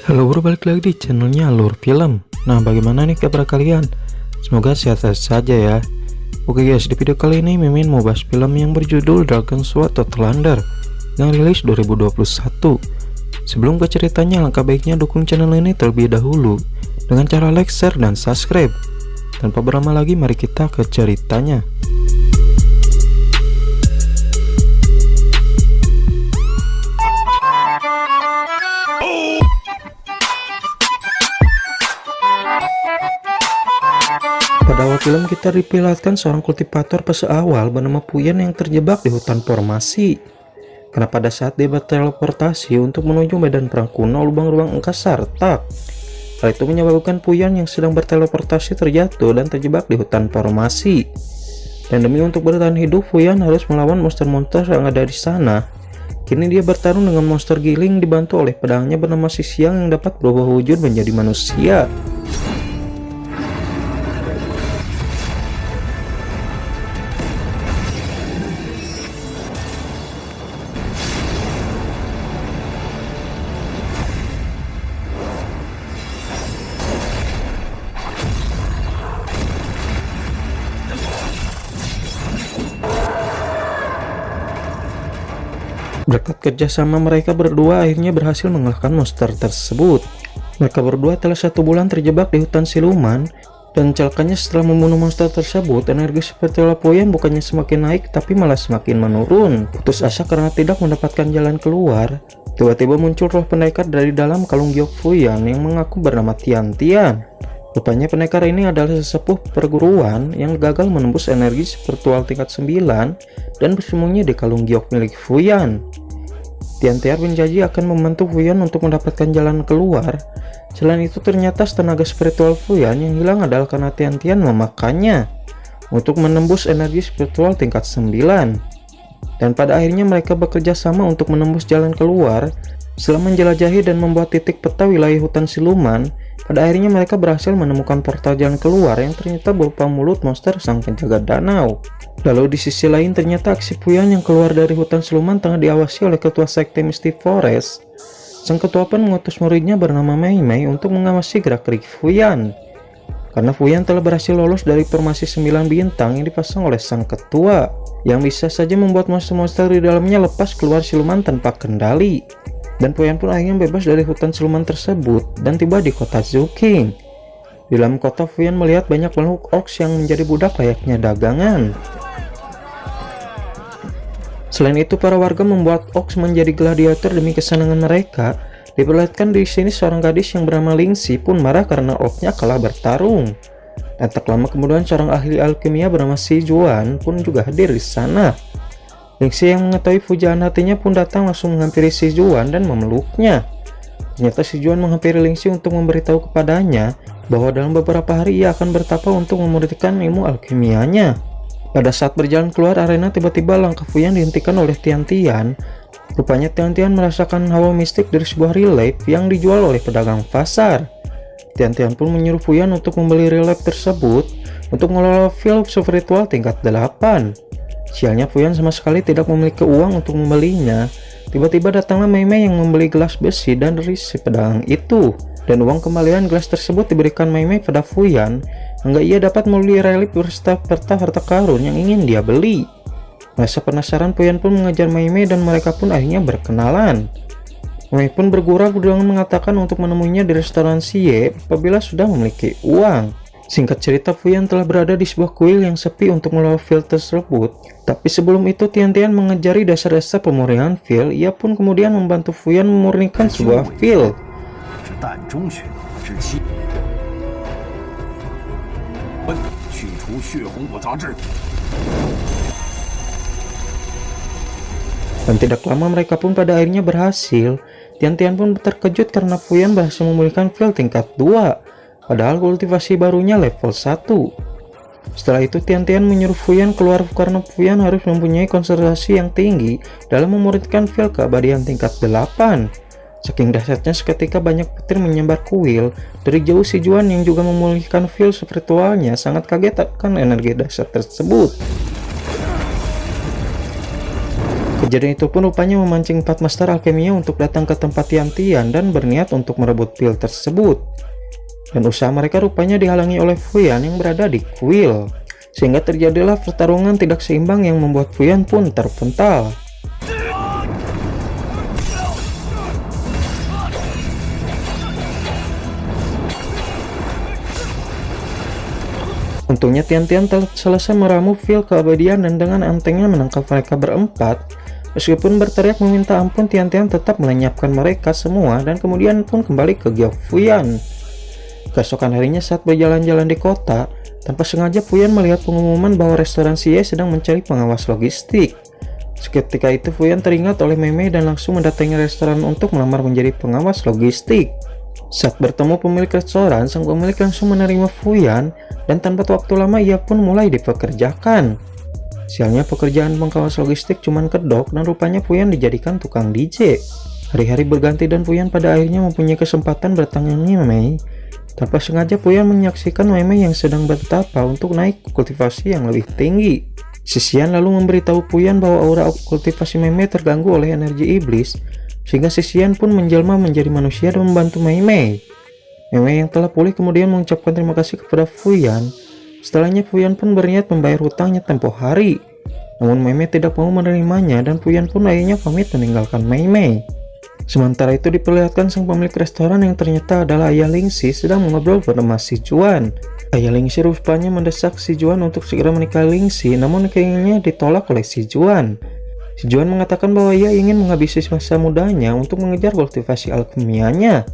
Halo bro, balik lagi di channelnya Alur Film. Nah, bagaimana nih kabar kalian? Semoga sehat-sehat saja ya. Oke guys, di video kali ini Mimin mau bahas film yang berjudul Dragon Sword Outlander yang rilis 2021. Sebelum ke ceritanya, langkah baiknya dukung channel ini terlebih dahulu dengan cara like, share, dan subscribe. Tanpa berlama lagi, mari kita ke ceritanya. Pada awal film kita diperlihatkan seorang kultivator fase awal bernama Puyan yang terjebak di hutan formasi. Karena pada saat dia berteleportasi untuk menuju medan perang kuno lubang ruang angkasa retak. Hal itu menyebabkan Puyan yang sedang berteleportasi terjatuh dan terjebak di hutan formasi. Dan demi untuk bertahan hidup, Puyan harus melawan monster-monster yang ada di sana. Kini dia bertarung dengan monster giling dibantu oleh pedangnya bernama Si Siang yang dapat berubah wujud menjadi manusia. Berkat kerjasama mereka berdua akhirnya berhasil mengalahkan monster tersebut. Mereka berdua telah 1 bulan terjebak di hutan siluman, dan celakanya setelah membunuh monster tersebut, energi seperti Puyan bukannya semakin naik tapi malah semakin menurun. Putus asa karena tidak mendapatkan jalan keluar, tiba-tiba muncul roh pendekar dari dalam kalung giok Puyan yang mengaku bernama Tian Tian. Rupanya pendekar ini adalah sesepuh perguruan yang gagal menembus energi spiritual tingkat 9 dan bersembunyi di kalung giok milik Puyan. Tian Tian berjanji akan membantu Puyan untuk mendapatkan jalan keluar. Selain itu, ternyata tenaga spiritual Puyan yang hilang adalah karena Tian Tian memakannya untuk menembus energi spiritual tingkat 9. Dan pada akhirnya mereka bekerja sama untuk menembus jalan keluar. Setelah menjelajahi dan membuat titik peta wilayah hutan siluman, pada akhirnya mereka berhasil menemukan portal jalan keluar yang ternyata berupa mulut monster sang penjaga danau. Lalu di sisi lain, ternyata aksi Puyan yang keluar dari hutan siluman tengah diawasi oleh ketua sekte Mystic Forest. Sang ketua pun mengutus muridnya bernama Mei Mei untuk mengawasi gerak-gerik Puyan. Karena Puyan telah berhasil lolos dari formasi 9 bintang yang dipasang oleh sang ketua, yang bisa saja membuat monster-monster di dalamnya lepas keluar siluman tanpa kendali. Dan Puyan pun akhirnya bebas dari hutan siluman tersebut dan tiba di kota Zhuking. Di dalam kota, Puyan melihat banyak makhluk orcs yang menjadi budak layaknya dagangan. Selain itu, para warga membuat orcs menjadi gladiator demi kesenangan mereka. Diperlihatkan di sini seorang gadis yang bernama Lingxi pun marah karena orcnya kalah bertarung. Dan tak lama kemudian seorang ahli alkimia bernama Si Juan pun juga hadir di sana. Lingxi yang mengetahui pujaan hatinya pun datang langsung menghampiri Si Juan dan memeluknya. Ternyata Si Juan menghampiri Lingxi untuk memberitahu kepadanya bahwa dalam beberapa hari ia akan bertapa untuk memurnikan ilmu alkimianya. Pada saat berjalan keluar arena, tiba-tiba langkah Puyan dihentikan oleh Tian Tian. Rupanya Tian Tian merasakan hawa mistik dari sebuah relief yang dijual oleh pedagang pasar. Tian Tian pun menyuruh Puyan untuk membeli relief tersebut untuk mengelola feel spiritual tingkat 8. Sialnya, Puyan sama sekali tidak memiliki uang untuk membelinya. Tiba-tiba datanglah Mei Mei yang membeli gelas besi dan dari si pedagang itu. Dan uang kembalian gelas tersebut diberikan Mei Mei pada Puyan, hingga ia dapat membeli relief berserta harta karun yang ingin dia beli. Merasa penasaran, Puyan pun mengejar Mei Mei dan mereka pun akhirnya berkenalan. Mei Mei pun bergurau dengan mengatakan untuk menemuinya di restoran Xie apabila sudah memiliki uang. Singkat cerita, Puyan telah berada di sebuah kuil yang sepi untuk melawan feel tersebut. Tapi sebelum itu, Tian Tian mengajari dasar-dasar pemurnian feel. Ia pun kemudian membantu Puyan memurnikan sebuah feel. Dan tidak lama mereka pun pada akhirnya berhasil. Tian Tian pun terkejut karena Puyan berhasil memulihkan feel tingkat 2. Padahal kultivasi barunya level 1. Setelah itu Tian Tian menyuruh Puyan keluar karena Puyan harus mempunyai konsentrasi yang tinggi dalam memurnikan feel keabadian tingkat 8. Saking dahsyatnya, seketika banyak petir menyambar kuil. Dari jauh Si Juan yang juga memulihkan feel spiritualnya sangat kaget akan energi dahsyat tersebut. Kejadian itu pun rupanya memancing 4 master alkimia untuk datang ke tempat Tian-Tian dan berniat untuk merebut pil tersebut. Dan usaha mereka rupanya dihalangi oleh Fuyan yang berada di kuil, sehingga terjadilah pertarungan tidak seimbang yang membuat Fuyan pun terpental. Untungnya Tian-Tian telah selesai meramu pil keabadian dan dengan antengnya menangkap mereka berempat. Meskipun berteriak meminta ampun, Tian-Tian tetap melenyapkan mereka semua dan kemudian pun kembali ke Giok Fuyan. Keesokan harinya saat berjalan-jalan di kota, tanpa sengaja Fuyan melihat pengumuman bahwa restoran Xie sedang mencari pengawas logistik. Seketika itu Fuyan teringat oleh Mei dan langsung mendatangi restoran untuk melamar menjadi pengawas logistik. Saat bertemu pemilik restoran, sang pemilik langsung menerima Fuyan dan tanpa waktu lama ia pun mulai dipekerjakan. Sialnya pekerjaan pengawas logistik cuman kedok dan rupanya Fuyan dijadikan tukang DJ. Hari-hari berganti dan Fuyan pada akhirnya mempunyai kesempatan bertanya Mei. Tanpa sengaja Fuyan menyaksikan Mei yang sedang bertapa untuk naik kultivasi yang lebih tinggi. Sisian lalu memberitahu Fuyan bahwa aura kultivasi Mei terganggu oleh energi iblis, sehingga Sisian pun menjelma menjadi manusia dan membantu Mei. Mei yang telah pulih kemudian mengucapkan terima kasih kepada Fuyan. Setelahnya Fuyan pun berniat membayar hutangnya tempo hari. Namun Mei tidak mau menerimanya dan Fuyan pun akhirnya pamit meninggalkan Mei. Sementara itu diperlihatkan sang pemilik restoran yang ternyata adalah ayah Lingxi sedang mengobrol bernama Si Juan. Ayah Lingxi rupanya mendesak Si Juan untuk segera menikahi Lingxi, namun keinginannya ditolak oleh Si Juan. Si Juan mengatakan bahwa ia ingin menghabisi masa mudanya untuk mengejar kultivasi alkimianya.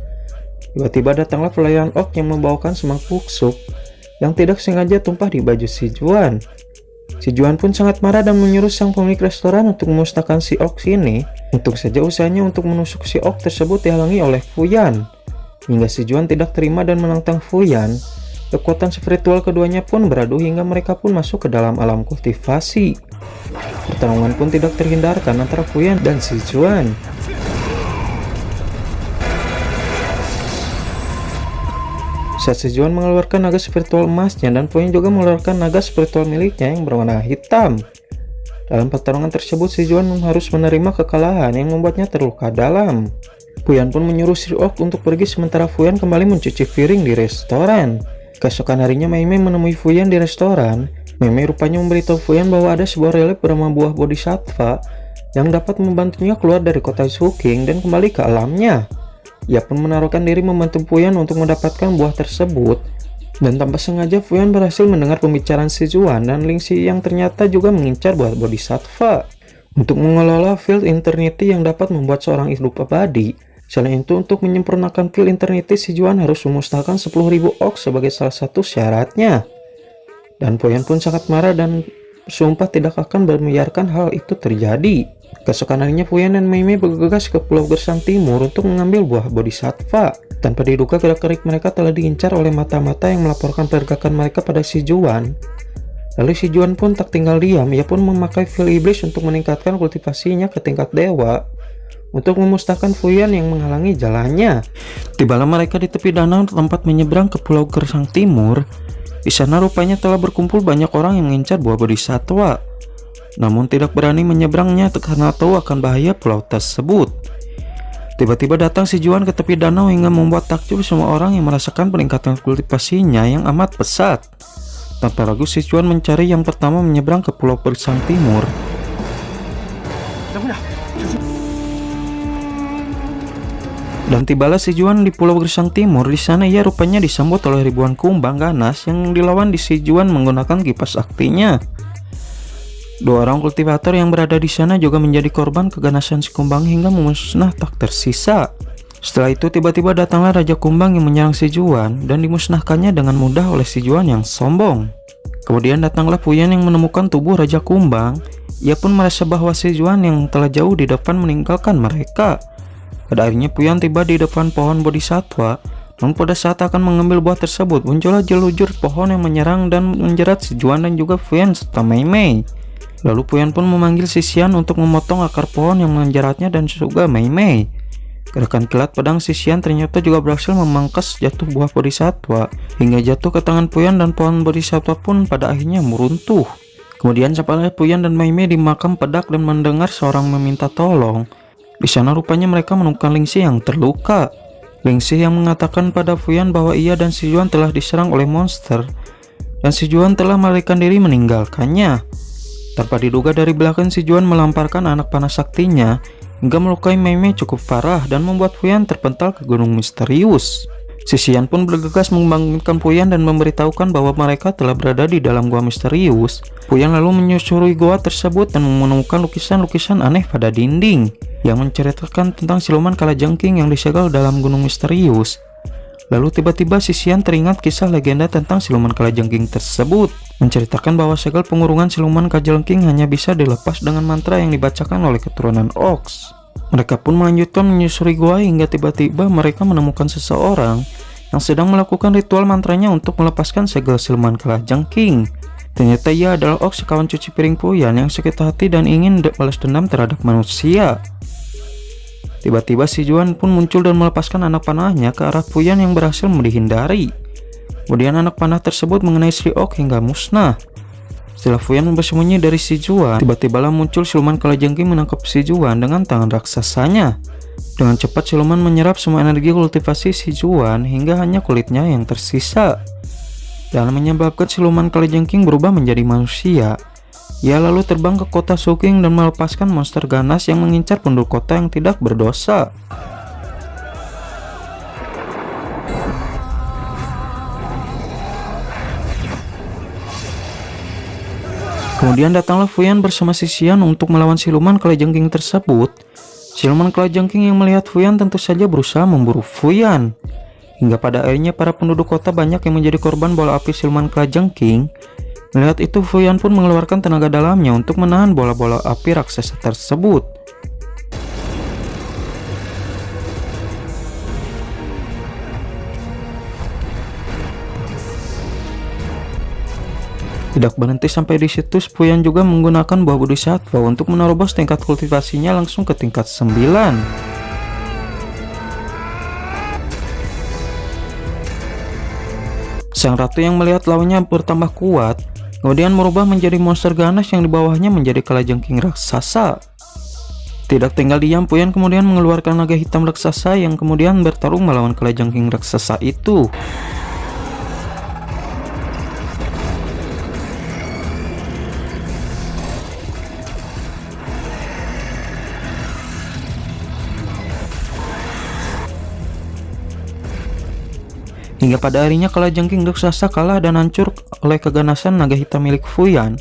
Tiba-tiba datanglah pelayan orc yang membawakan semangkuk sup yang tidak sengaja tumpah di baju Si Juan. Si Juan pun sangat marah dan menyuruh sang pemilik restoran untuk memusnahkan si orc ini. Untung saja usahanya untuk menusuk si orc tersebut dihalangi oleh Fuyan. Hingga Si Juan tidak terima dan menantang Fuyan, kekuatan spiritual keduanya pun beradu hingga mereka pun masuk ke dalam alam kultivasi. Pertarungan pun tidak terhindarkan antara Fuyan dan Si Juan. Saat Si Juan mengeluarkan naga spiritual emasnya dan Fuyan juga mengeluarkan naga spiritual miliknya yang berwarna hitam. Dalam pertarungan tersebut Si Juan harus menerima kekalahan yang membuatnya terluka dalam. Fuyan pun menyuruh si orc untuk pergi sementara Fuyan kembali mencuci piring di restoran. Keesokan harinya Mei menemui Fuyan di restoran. Mei rupanya memberitahu Fuyan bahwa ada sebuah relic bernama buah bodhisattva yang dapat membantunya keluar dari kota Suking dan kembali ke alamnya. Ia pun menaruhkan diri membantu Fuyan untuk mendapatkan buah tersebut. Dan tanpa sengaja Fuyan berhasil mendengar pembicaraan Si Juan dan Lingxi yang ternyata juga mengincar buah bodhisattva untuk mengelola field eternity yang dapat membuat seorang hidup abadi. Selain itu, untuk menyempurnakan field eternity, Si Juan harus memusnahkan 10.000 orc sebagai salah satu syaratnya. Dan Fuyan pun sangat marah dan bersumpah tidak akan membiarkan hal itu terjadi. Keesokan harinya Fuyan dan Mei bergegas ke Pulau Gersang Timur untuk mengambil buah bodhisattva. Tanpa diduga gerak-gerik mereka telah diincar oleh mata-mata yang melaporkan pergerakan mereka pada Si Juan. Lalu Si Juan pun tak tinggal diam, ia pun memakai fil iblis untuk meningkatkan kultivasinya ke tingkat dewa untuk memusnahkan Fuyan yang menghalangi jalannya. Tibalah mereka di tepi danau tempat menyeberang ke Pulau Gersang Timur. Di sana rupanya telah berkumpul banyak orang yang mengincar buah bodhisattva, namun tidak berani menyeberangnya karena tahu akan bahaya pulau tersebut. Tiba-tiba datang Si Juan ke tepi danau hingga membuat takjub semua orang yang merasakan peningkatan kultivasinya yang amat pesat. Tanpa ragu Si Juan mencari yang pertama menyeberang ke Pulau Gersang Timur. Dan tibalah Si Juan di Pulau Gersang Timur. Di sana ia rupanya disambut oleh ribuan kumbang ganas yang dilawan di Si Juan menggunakan kipas saktinya. Dua orang kultivator yang berada di sana juga menjadi korban keganasan si kumbang hingga memusnah tak tersisa. Setelah itu tiba-tiba datanglah Raja Kumbang yang menyerang Si Juan dan dimusnahkannya dengan mudah oleh Si Juan yang sombong. Kemudian datanglah Fuyan yang menemukan tubuh Raja Kumbang. Ia pun merasa bahwa Si Juan yang telah jauh di depan meninggalkan mereka. Pada akhirnya Fuyan tiba di depan pohon bodhisattva. Namun pada saat akan mengambil buah tersebut, muncullah jelujur pohon yang menyerang dan menjerat Si Juan dan juga Fuyan serta Mei. Lalu Fuyan pun memanggil Sisian untuk memotong akar pohon yang menjeratnya dan juga Mei. Gerakan kilat pedang Sisian ternyata juga berhasil memangkas jatuh buah bodhisattva hingga jatuh ke tangan Fuyan dan pohon bodhisattva pun pada akhirnya meruntuh. Kemudian sampailah Fuyan dan Mei Mei di makam pedak dan mendengar seorang meminta tolong. Di sana rupanya mereka menemukan Lingxi yang terluka. Lingxi yang mengatakan pada Fuyan bahwa ia dan si Juan telah diserang oleh monster dan si Juan telah melarikan diri meninggalkannya. Tanpa diduga dari belakang si Juan melemparkan anak panah saktinya hingga melukai Mei Mei cukup parah dan membuat Fuyan terpental ke gunung misterius. Si Xian pun bergegas membangkitkan Fuyan dan memberitahukan bahwa mereka telah berada di dalam gua misterius. Fuyan lalu menyusuri gua tersebut dan menemukan lukisan-lukisan aneh pada dinding yang menceritakan tentang siluman kalajengking yang disegel dalam gunung misterius. Lalu tiba-tiba si Xian teringat kisah legenda tentang siluman kalajengking tersebut, menceritakan bahwa segel pengurungan siluman kalajengking hanya bisa dilepas dengan mantra yang dibacakan oleh keturunan Ox. Mereka pun melanjutkan menyusuri gua hingga tiba-tiba mereka menemukan seseorang yang sedang melakukan ritual mantranya untuk melepaskan segel siluman kalajengking. Ternyata ia adalah Ox, kawan cuci piring Fuyan yang sakit hati dan ingin balas dendam terhadap manusia. Tiba-tiba si Juan pun muncul dan melepaskan anak panahnya ke arah Fuyan yang berhasil dihindari. Kemudian anak panah tersebut mengenai Sri Ox hingga musnah. Setelah Fuyan bersembunyi dari si Juan, tiba-tibalah muncul siluman kalajengking menangkap si Juan dengan tangan raksasanya. Dengan cepat siluman menyerap semua energi kultivasi si Juan hingga hanya kulitnya yang tersisa, dan menyebabkan siluman kalajengking berubah menjadi manusia. Ia lalu terbang ke kota Suking dan melepaskan monster ganas yang mengincar penduduk kota yang tidak berdosa. Kemudian datanglah Fuyan bersama si Xian untuk melawan siluman kalajengking tersebut. Siluman kalajengking yang melihat Fuyan tentu saja berusaha memburu Fuyan. Hingga pada akhirnya para penduduk kota banyak yang menjadi korban bola api siluman kalajengking. Melihat itu Fuyan pun mengeluarkan tenaga dalamnya untuk menahan bola-bola api raksasa tersebut. Tidak berhenti sampai di situ, Fuyan juga menggunakan buah bodhisattva untuk menerobos tingkat kultivasinya langsung ke tingkat 9. Sang ratu yang melihat lawannya bertambah kuat, kemudian merubah menjadi monster ganas yang di bawahnya menjadi kalajengking raksasa. Tidak tinggal diam, Fuyan kemudian mengeluarkan naga hitam raksasa yang kemudian bertarung melawan kalajengking raksasa itu. Hingga pada harinya kalajengking raksasa kalah dan hancur oleh keganasan naga hitam milik Fuyan.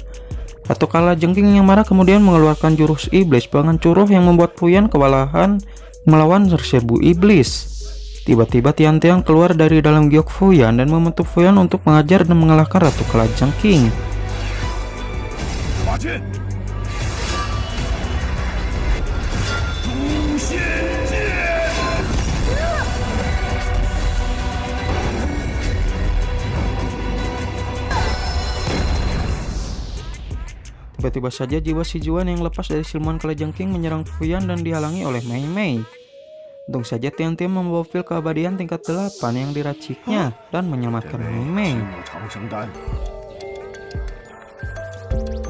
Atau kalajengking yang marah kemudian mengeluarkan jurus iblis penghancur roh yang membuat Fuyan kewalahan melawan serbu iblis. Tiba-tiba tiang-tiang keluar dari dalam giok Fuyan dan membentuk Fuyan untuk mengajar dan mengalahkan ratu kalajengking. Tiba-tiba saja jiwa si Juan yang lepas dari siluman kalajengking menyerang Fuyan dan dihalangi oleh Mei Mei. Untung saja Tian-Tian membawa pil keabadian tingkat 8 yang diraciknya dan menyelamatkan Mei Mei.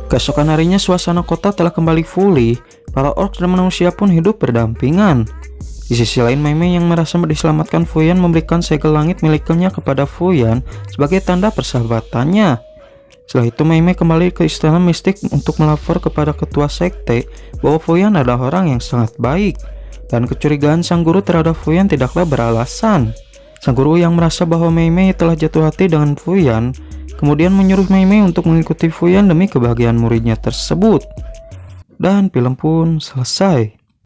Keesokan harinya suasana kota telah kembali pulih. Para orc dan manusia pun hidup berdampingan. Di sisi lain Mei Mei yang merasa diselamatkan Fuyan memberikan segel langit miliknya kepada Fuyan sebagai tanda persahabatannya. Setelah itu Mei Mei kembali ke istana mistik untuk melapor kepada ketua sekte bahwa Fuyan adalah orang yang sangat baik, dan kecurigaan sang guru terhadap Fuyan tidaklah beralasan. Sang guru yang merasa bahwa Mei Mei telah jatuh hati dengan Fuyan kemudian menyuruh Mei Mei untuk mengikuti Fuyan demi kebahagiaan muridnya tersebut. Dan film pun selesai.